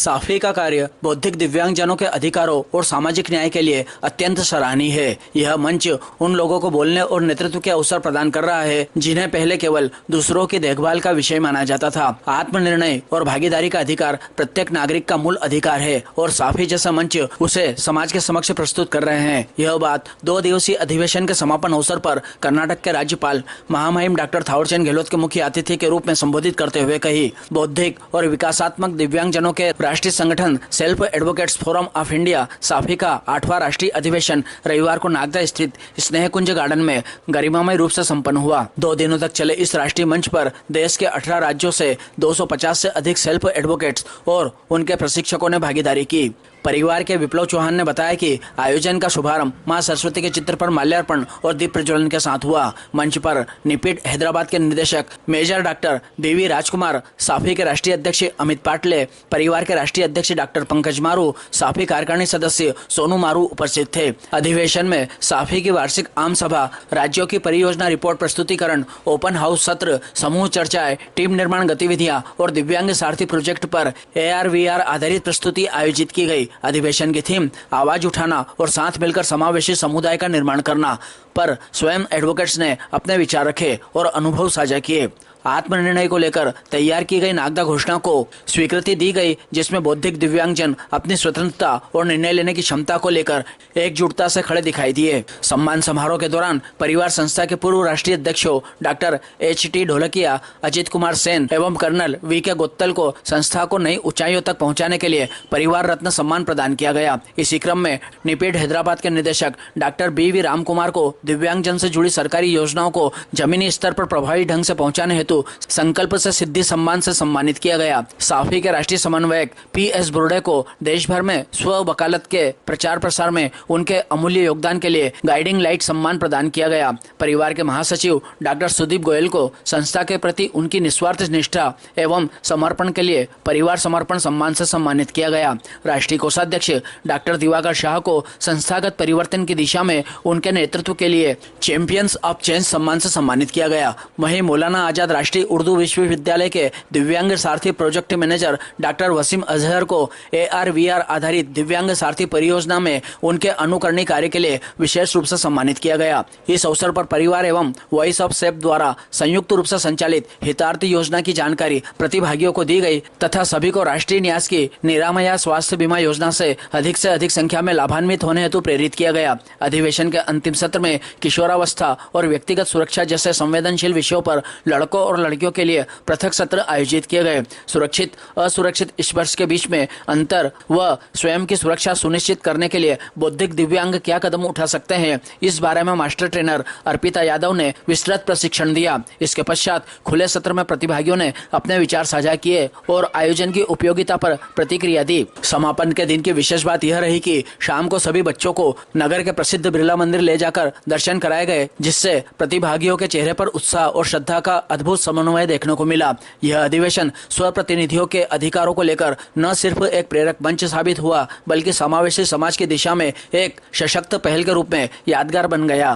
साफी का कार्य बौद्धिक दिव्यांगजनों के अधिकारों और सामाजिक न्याय के लिए अत्यंत सराहनीय है। यह मंच उन लोगों को बोलने और नेतृत्व के अवसर प्रदान कर रहा है जिन्हें पहले केवल दूसरों की देखभाल का विषय माना जाता था। आत्मनिर्णय और भागीदारी का अधिकार प्रत्येक नागरिक का मूल अधिकार है और साफी जैसा मंच उसे समाज के समक्ष प्रस्तुत कर रहे हैं। यह बात 2 दिवसीय अधिवेशन के समापन अवसर पर कर्नाटक के राज्यपाल महामहिम डॉक्टर थावरचंद गहलोत के मुख्य अतिथि के रूप में संबोधित करते हुए कही। बौद्धिक और विकासात्मक दिव्यांगजनों के राष्ट्रीय संगठन self advocates forum of India SAFI का 8वां राष्ट्रीय अधिवेशन रविवार को नागदा स्थित स्नेह कुंज गार्डन में गरिमामय रूप से संपन्न हुआ। 2 दिनों तक चले इस राष्ट्रीय मंच पर देश के 18 राज्यों से 250 से अधिक सेल्फ एडवोकेट्स और उनके प्रशिक्षकों ने भागीदारी की। परिवार के विप्लव चौहान ने बताया कि आयोजन का शुभारंभ मां सरस्वती के चित्र पर माल्यार्पण और दीप प्रज्वलन के साथ हुआ। मंच पर निपिट हैदराबाद के निदेशक मेजर डॉक्टर बीवी राजकुमार, साफी के राष्ट्रीय अध्यक्ष अमित पाटले, परिवार के राष्ट्रीय अध्यक्ष डॉक्टर पंकज मारू, साफी कार्यकारिणी सदस्य सोनू मारू उपस्थित थे। अधिवेशन में साफी की वार्षिक आम सभा, राज्यों की परियोजना रिपोर्ट प्रस्तुतिकरण, ओपन हाउस सत्र, समूह चर्चाएं, टीम निर्माण गतिविधियां और दिव्यांग सारथी प्रोजेक्ट पर AR/VR आधारित प्रस्तुति आयोजित की गई। अधिवेशन की थीम आवाज उठाना और साथ मिलकर समावेशी समुदाय का निर्माण करना पर स्वयं एडवोकेट्स ने अपने विचार रखे और अनुभव साझा किए। आत्मनिर्णय को लेकर तैयार की गई नागदा घोषणा को स्वीकृति दी गई, जिसमें बौद्धिक दिव्यांगजन अपनी स्वतंत्रता और निर्णय लेने की क्षमता को लेकर एकजुटता से खड़े दिखाई दिए। सम्मान समारोह के दौरान परिवार संस्था के पूर्व राष्ट्रीय अध्यक्षों डॉक्टर HT ढोलकिया, अजित कुमार सेन एवं कर्नल VK गोत्तल को संस्था को नई ऊंचाइयों तक पहुँचाने के लिए परिवार रत्न सम्मान प्रदान किया गया। इसी क्रम में निपेट हैदराबाद के निदेशक डॉक्टर BV राम कुमार को दिव्यांगजन से जुड़ी सरकारी योजनाओं को जमीनी स्तर पर प्रभावी ढंग से पहुँचाने हेतु संकल्प से सिद्धि सम्मान से सम्मानित किया गया। साफी के राष्ट्रीय समन्वयक PS बुर्डे को देश भर में स्व वकालत के प्रचार प्रसार में उनके अमूल्य योगदान के लिए गाइडिंग लाइट सम्मान प्रदान किया गया। परिवार के महासचिव डॉक्टर सुदीप गोयल को संस्था के प्रति उनकी निस्वार्थ निष्ठा एवं समर्पण के लिए परिवार समर्पण सम्मान से सम्मानित किया गया। राष्ट्रीय कोषाध्यक्ष डॉक्टर दिवाकर शाह को संस्थागत परिवर्तन की दिशा में उनके नेतृत्व के लिए चैंपियंस ऑफ चेंज सम्मान से सम्मानित किया गया। वहीं मौलाना आजाद राष्ट्रीय उर्दू विश्वविद्यालय के दिव्यांग सारथी project manager doctor Wasim Azhar को AR/VR आधारित दिव्यांग सारथी परियोजना में उनके अनुकरणीय कार्य के लिए विशेष रूप से सम्मानित किया गया। इस अवसर पर परिवार एवं वॉइस ऑफ सेफ द्वारा संयुक्त रूप से संचालित हितार्थी योजना की जानकारी प्रतिभागियों को दी गई तथा सभी को राष्ट्रीय न्यास की निरामया स्वास्थ्य बीमा योजना से अधिक संख्या में लाभान्वित होने हेतु प्रेरित किया गया। अधिवेशन के अंतिम सत्र में किशोरावस्था और व्यक्तिगत सुरक्षा जैसे संवेदनशील विषयों पर लड़कों और लड़कियों के लिए पृथक सत्र आयोजित किए गए। सुरक्षित असुरक्षित स्पर्श के बीच में अंतर व स्वयं की सुरक्षा सुनिश्चित करने के लिए बौद्धिक दिव्यांग क्या कदम उठा सकते हैं, इस बारे में मास्टर ट्रेनर अर्पिता यादव ने विस्तृत प्रशिक्षण दिया। इसके पश्चात खुले सत्र में प्रतिभागियों ने अपने विचार साझा किए और आयोजन की उपयोगिता पर प्रतिक्रिया दी। समापन के दिन की विशेष बात यह रही कि शाम को सभी बच्चों को नगर के प्रसिद्ध बिरला मंदिर ले जाकर दर्शन कराए गए, जिससे प्रतिभागियों के चेहरे पर उत्साह और श्रद्धा का अद्भुत समन्वय देखने को मिला। यह अधिवेशन स्वप्रतिनिधियों के अधिकारों को लेकर न सिर्फ एक प्रेरक मंच साबित हुआ, बल्कि समावेशी समाज की दिशा में एक सशक्त पहल के रूप में यादगार बन गया।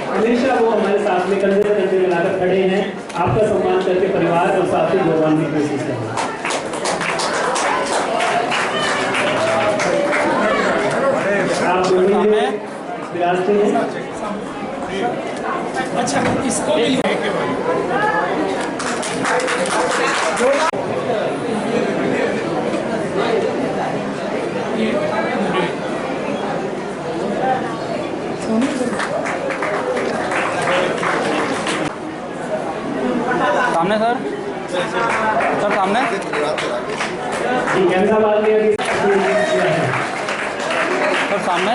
हमेशा वो हमारे साथ में कंधे से कंधे मिलाकर खड़े हैं। आपका सम्मान करके परिवार और साथी भगवान की कोशिश करें। आप दोनों विरासते हैं। अच्छा, इसको भी सामने सर सामने सर सामने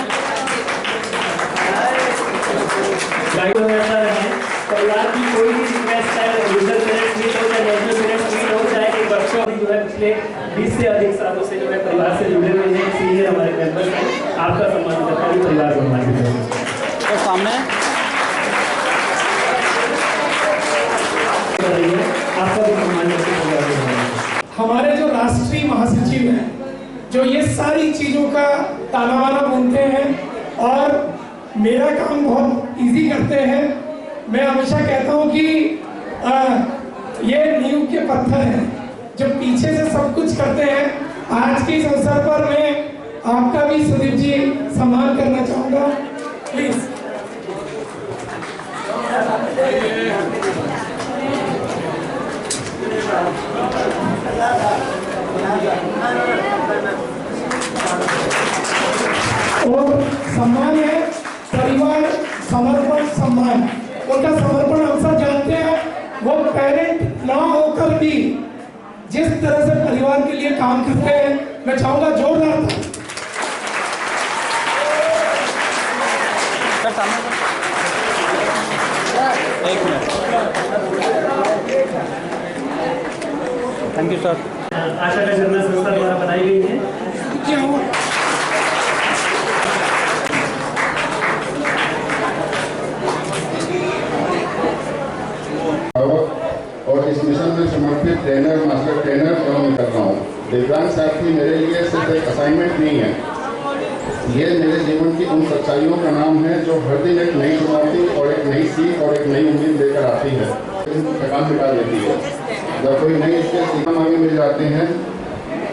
परिवार की कोई भी रिक्वेस्ट है, यूजर पेरेंट्स मीट हो चाहे नेशनल पेरेंट्स मीट हो चाहे एक बच्चों जो है पिछले 20 से अधिक सालों से जो है परिवार से जुड़े हुए हैं, सीनियर हमारे मेंबर्स हैं। आपका सम्मान करता है परिवार को हमारी तरफ से। सामने आपका भी सम्मान करते। हमारे जो राष्ट्रीय महासचिव हैं, जो ये सारी चीजों का तानाबाना बुनते हैं और मेरा काम बहुत इजी करते हैं। मैं हमेशा कहता हूँ कि ये नींव के पत्थर हैं जो पीछे से सब कुछ करते हैं। आज के इस अवसर पर मैं आपका भी सुदीप जी सम्मान करना चाहूँगा, प्लीज। और सम्मान है परिवार समर्पण सम्मान। उनका समर्पण हम सब जानते हैं। वो पेरेंट ना होकर भी जिस तरह से परिवार के लिए काम करते हैं, मैं चाहूंगा जोरदार सर सामने एक मिनट। Thank you sir. आशा का जन्म संस्था द्वारा बनाई गई है। क्या हुआ? और इस मिशन में समर्पित ट्रेनर, मास्टर ट्रेनर एवं कर रहा हूँ। दिव्यांग साथी मेरे लिए सिर्फ एक असाइनमेंट नहीं है, ये मेरे जीवन की उन सच्चाइयों का नाम है जो हर दिन एक नई चुनौती और एक नई सीख और एक नई उम्मीद लेकर आती है, थकान मिटा देती है। जब कोई नई स्किल सीखने आगे मिल जाते हैं,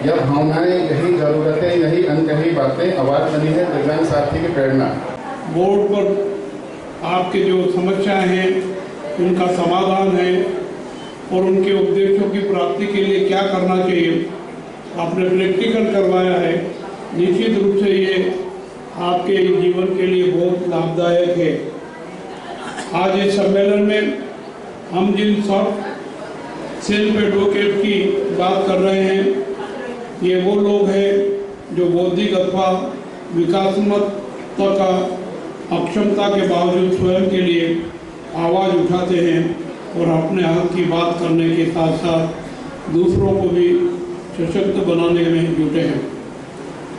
यह भावनाएं, यही जरूरतें, यही अनकही बातें आवाज बनी है दिव्यांग साथी की प्रेरणा। बोर्ड पर आपके जो समस्याएं हैं उनका समाधान है और उनके उद्देश्यों की प्राप्ति के लिए क्या करना चाहिए आपने प्रैक्टिकल करवाया है। निश्चित रूप से ये आपके जीवन के लिए बहुत लाभदायक है। आज इस सम्मेलन में हम जिन सॉफ्ट सेल्फ एडवोकेट की बात कर रहे हैं, ये वो लोग हैं जो बौद्धिक अथवा विकासात्मकता का अक्षमता के बावजूद स्वयं के लिए आवाज़ उठाते हैं और अपने हक की बात करने के साथ साथ दूसरों को भी सशक्त बनाने में जुटे हैं।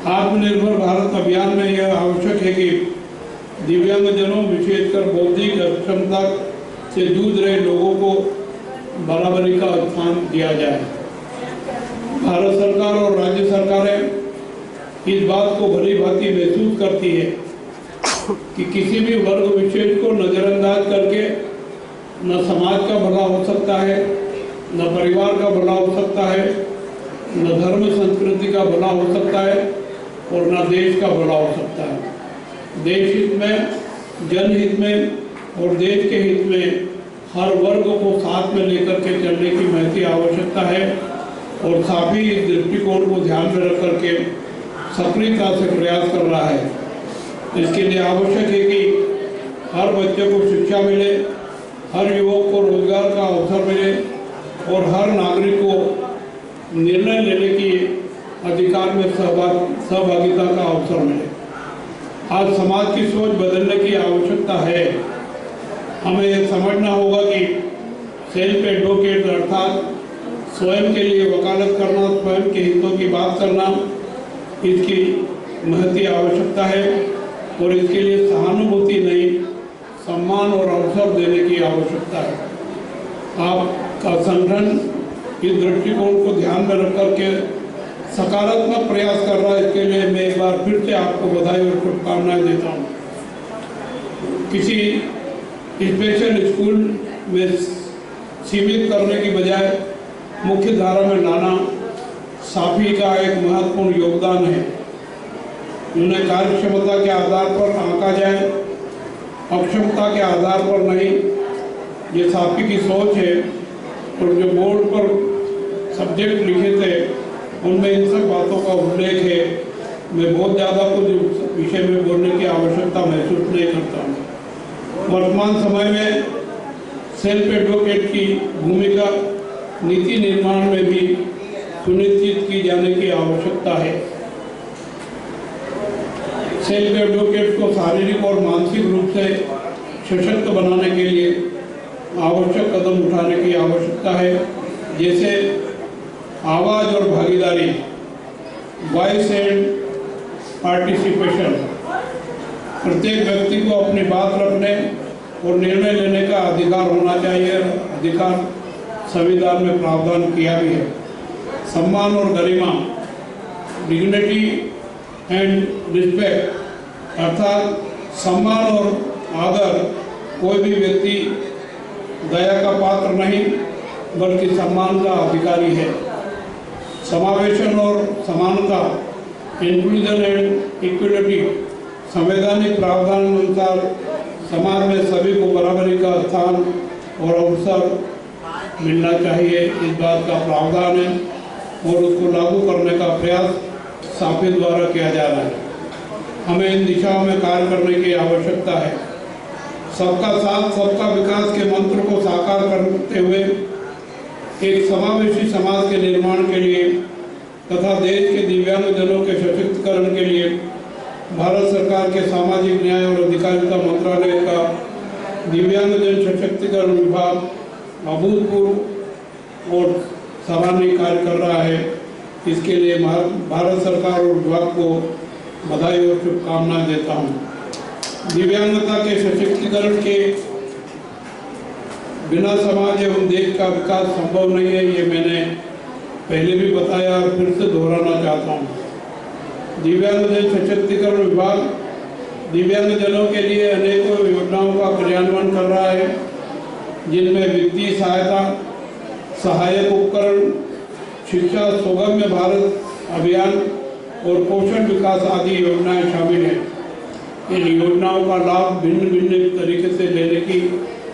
आत्मनिर्भर भारत अभियान में यह आवश्यक है कि दिव्यांगजनों, विशेषकर बौद्धिक अक्षमता से जूझ रहे लोगों को बराबरी का स्थान दिया जाए। भारत सरकार और राज्य सरकारें इस बात को भली भांति महसूस करती है कि किसी भी वर्ग विशेष को नज़रअंदाज करके न समाज का भला हो सकता है, न परिवार का भला हो सकता है, न धर्म संस्कृति का भला हो सकता है और न देश का भला हो सकता है। देश हित में, जनहित में और देश के हित में हर वर्ग को साथ में लेकर के चलने की महती आवश्यकता है और साफी इस दृष्टिकोण को ध्यान में रख करके सक्रियता से प्रयास कर रहा है। इसके लिए आवश्यक है कि हर बच्चे को शिक्षा मिले, हर युवक को रोजगार का अवसर मिले और हर नागरिक को निर्णय लेने की अधिकार में सहभागिता का अवसर मिले। आज समाज की सोच बदलने की आवश्यकता है। हमें यह समझना होगा कि सेल्फ एडवोकेट अर्थात स्वयं के लिए वकालत करना, स्वयं के हितों की बात करना, इसकी महती आवश्यकता है और इसके लिए सहानुभूति नहीं, सम्मान और अवसर देने की आवश्यकता है। आपका संगठन इस दृष्टिकोण को ध्यान में रख करके सकारात्मक प्रयास कर रहा है। इसके लिए मैं एक बार फिर से आपको बधाई और शुभकामनाएं देता हूँ। किसी स्पेशल स्कूल में सीमित करने की बजाय मुख्य धारा में लाना साफी का एक महत्वपूर्ण योगदान है। उन्हें कार्यक्षमता के आधार पर आंका जाए, अक्षमता के आधार पर नहीं। ये साफी की सोच है और जो बोर्ड पर सब्जेक्ट लिखे थे उनमें इन सब बातों का उल्लेख है। मैं बहुत ज़्यादा कुछ विषय में बोलने की आवश्यकता महसूस नहीं करता हूँ। वर्तमान समय में सेल्फ एडवोकेट की भूमिका नीति निर्माण में भी सुनिश्चित की जाने की आवश्यकता है। सेल्फ एडवोकेट को शारीरिक और मानसिक रूप से सशक्त बनाने के लिए आवश्यक कदम उठाने की आवश्यकता है, जैसे आवाज़ और भागीदारी, वॉइस एंड पार्टिसिपेशन। प्रत्येक व्यक्ति को अपनी बात रखने और निर्णय लेने का अधिकार होना चाहिए। अधिकार संविधान में प्रावधान किया भी है। सम्मान और गरिमा, डिग्निटी एंड रिस्पेक्ट, अर्थात सम्मान और आदर। कोई भी व्यक्ति दया का पात्र नहीं बल्कि सम्मान का अधिकारी है। समावेशन और समानता, इंक्लूजन एंड इक्वलिटी, संवैधानिक प्रावधान अनुसार समाज में सभी को बराबरी का स्थान और अवसर मिलना चाहिए, इस बात का प्रावधान है और उसको लागू करने का प्रयास साफे द्वारा किया जा रहा है। हमें इन दिशाओं में कार्य करने की आवश्यकता है। सबका साथ सबका विकास के मंत्र को साकार करते हुए एक समावेशी समाज के निर्माण के लिए तथा देश के दिव्यांगजनों के सशक्तिकरण के लिए भारत सरकार के सामाजिक न्याय और अधिकारिता मंत्रालय का दिव्यांगजन सशक्तिकरण विभाग अभूतपूर्व और सराहनीय कार्य कर रहा है। इसके लिए भारत सरकार और विभाग को बधाई और शुभकामनाएं देता हूं। दिव्यांगता के सशक्तिकरण के बिना समाज एवं देश का विकास संभव नहीं है, ये मैंने पहले भी बताया और फिर से दोहराना चाहता हूँ। दिव्यांगजन सशक्तिकरण विभाग दिव्यांगजनों के लिए अनेकों योजनाओं का क्रियान्वयन कर रहा है, जिनमें वित्तीय सहायता, सहायक उपकरण, शिक्षा सुगम्य भारत अभियान और पोषण विकास आदि योजनाएं शामिल हैं। इन योजनाओं का लाभ भिन्न भिन्न तरीके से लेने की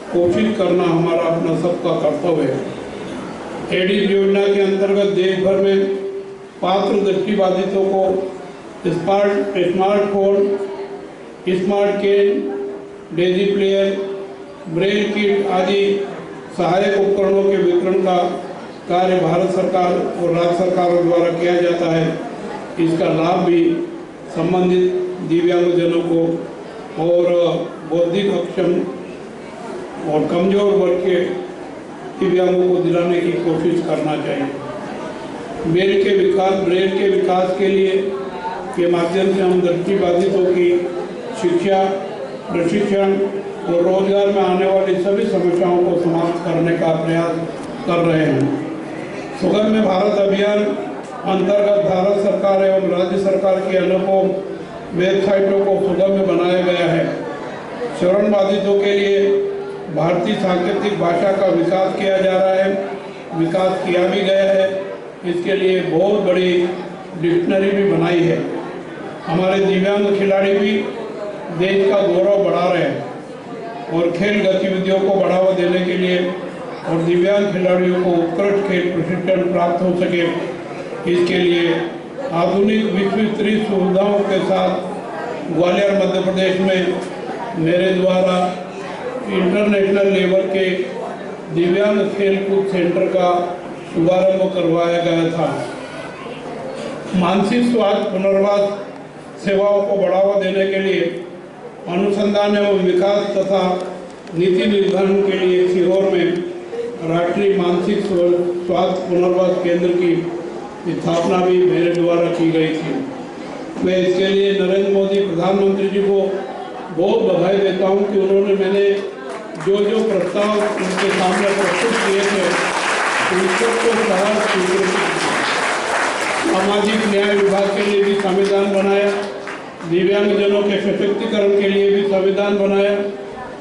कोशिश करना हमारा अपना सबका कर्तव्य है। एडीज योजना के अंतर्गत देश भर में पात्र दृष्टिबाधितों को smartphone, smart cane, Daisy player, Braille kit आदि सहायक उपकरणों के वितरण का कार्य भारत सरकार और राज्य सरकारों द्वारा किया जाता है। इसका लाभ भी संबंधित दिव्यांगजनों को और बौद्धिक अक्षम और कमजोर वर्ग के दिव्यांगों को दिलाने की कोशिश करना चाहिए। ब्रेल के विकास के लिए के माध्यम से हम दृष्टिबाधितों की शिक्षा, प्रशिक्षण और रोजगार में आने वाली सभी समस्याओं को समाप्त करने का प्रयास कर रहे हैं। सुगम्य भारत अभियान अंतर्गत भारत सरकार एवं राज्य सरकार की अनुपम वेबसाइटों को सुगम्य बनाया गया है। श्रवण बाधितों के लिए भारतीय सांकेतिक भाषा का विकास किया जा रहा है, विकास किया भी गया है। इसके लिए बहुत बड़ी डिक्शनरी भी बनाई है। हमारे दिव्यांग खिलाड़ी भी देश का गौरव बढ़ा रहे हैं और खेल गतिविधियों को बढ़ावा देने के लिए और दिव्यांग खिलाड़ियों को उत्कृष्ट खेल प्रशिक्षण प्राप्त हो सके, इसके लिए आधुनिक विश्वस्तरीय सुविधाओं के साथ ग्वालियर मध्य प्रदेश में मेरे द्वारा इंटरनेशनल लेवल के दिव्यांग खेलकूद सेंटर का शुभारंभ करवाया गया था। मानसिक स्वास्थ्य पुनर्वास सेवाओं को बढ़ावा देने के लिए अनुसंधान एवं विकास तथा नीति निर्धारण के लिए सीहोर में राष्ट्रीय मानसिक स्वास्थ्य पुनर्वास केंद्र की स्थापना भी मेरे द्वारा की गई थी। मैं इसके लिए नरेंद्र मोदी प्रधानमंत्री जी को बहुत बधाई देता हूं कि उन्होंने मैंने जो प्रस्ताव उनके सामने प्रस्तुत किए थे उनको सहर्ष स्वीकृति की। सामाजिक न्याय विभाग के लिए भी संविधान बनाया, दिव्यांगजनों के सशक्तिकरण के लिए भी संविधान बनाया।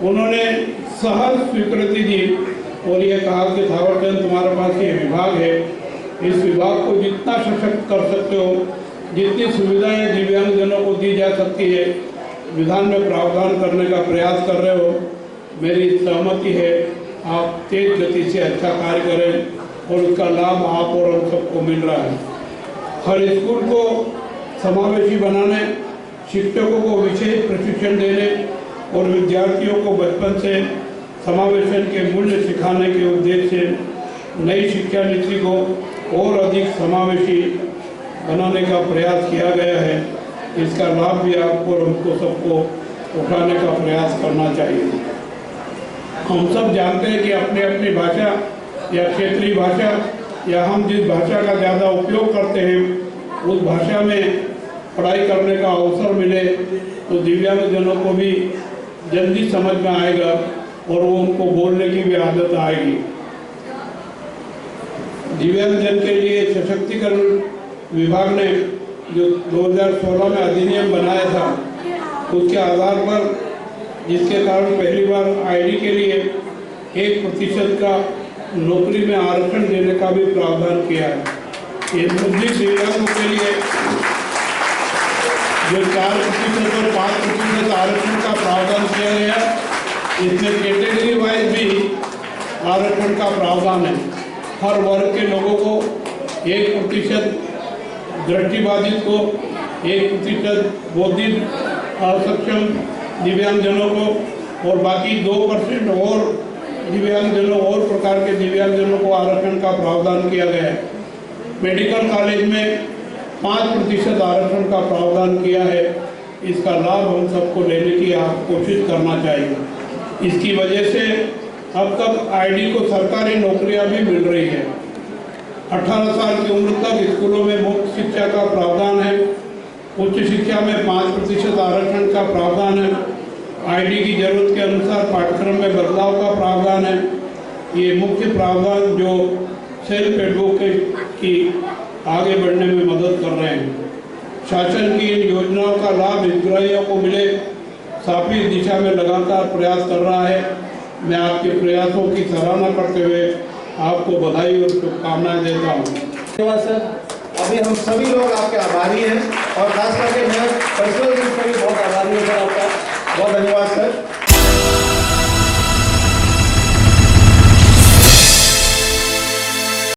उन्होंने सहर्ष स्वीकृति दी और ये कहा कि थावरचंद तुम्हारे पास ये विभाग है, इस विभाग को जितना सशक्त कर सकते हो, जितनी सुविधाएं दिव्यांगजनों को दी जा सकती है, विधान में प्रावधान करने का प्रयास कर रहे हो। मेरी सहमति है, आप तेज गति से अच्छा कार्य करें और उसका लाभ आप और हम सबको मिल रहा है। हर स्कूल को समावेशी बनाने, शिक्षकों को विशेष प्रशिक्षण देने और विद्यार्थियों को बचपन से समावेशन के मूल्य सिखाने के उद्देश्य से नई शिक्षा नीति को और अधिक समावेशी बनाने का प्रयास किया गया है। इसका लाभ भी आपको और हमको सबको उठाने का प्रयास करना चाहिए। हम सब जानते हैं कि अपनी अपनी भाषा या क्षेत्रीय भाषा या हम जिस भाषा का ज़्यादा उपयोग करते हैं उस भाषा में पढ़ाई करने का अवसर मिले तो दिव्यांगजनों को भी जल्दी समझ में आएगा और वो उनको बोलने की भी आदत आएगी। दिव्यांगजन के लिए सशक्तिकरण विभाग ने जो 2016 में अधिनियम बनाया था उसके आधार पर, जिसके कारण पहली बार आईडी के लिए 1% का नौकरी में आरक्षण देने का भी प्रावधान किया है। ये मुस्लिम दिव्यांगों के लिए जो 4% और 5% आरक्षण का प्रावधान किया गया, इसमें कैटेगरी वाइज भी आरक्षण का प्रावधान है। हर वर्ग के लोगों को 1%, दृष्टिबाधित को 1%, बौद्धिक असक्षम दिव्यांगजनों को और बाकी 2% और दिव्यांगजनों और प्रकार के दिव्यांगजनों को आरक्षण का प्रावधान किया गया है। मेडिकल कॉलेज में 5% आरक्षण का प्रावधान किया है। इसका लाभ हम सबको लेने की कोशिश करना चाहिए। इसकी वजह से अब तक आईडी को सरकारी नौकरियां भी मिल रही है। 18 साल की उम्र तक स्कूलों में मुफ्त शिक्षा का प्रावधान है। उच्च शिक्षा में 5% आरक्षण का प्रावधान है। आईडी की जरूरत के अनुसार पाठ्यक्रम में बदलाव का प्रावधान है। ये मुख्य प्रावधान जो सेल्फ एडवोकेट की आगे बढ़ने में मदद कर रहे हैं। शासन की इन योजनाओं का लाभ हितग्राहियों को मिले, साफ इस दिशा में लगातार प्रयास कर रहा है। मैं आपके प्रयासों की सराहना करते हुए आपको बधाई और शुभकामनाएं देता हूँ। धन्यवाद सर। अभी हम सभी लोग आपके आभारी हैं और खास करके मैं पर्सनल रूप से भी बहुत आभारी हूँ सर आपका। बहुत धन्यवाद सर।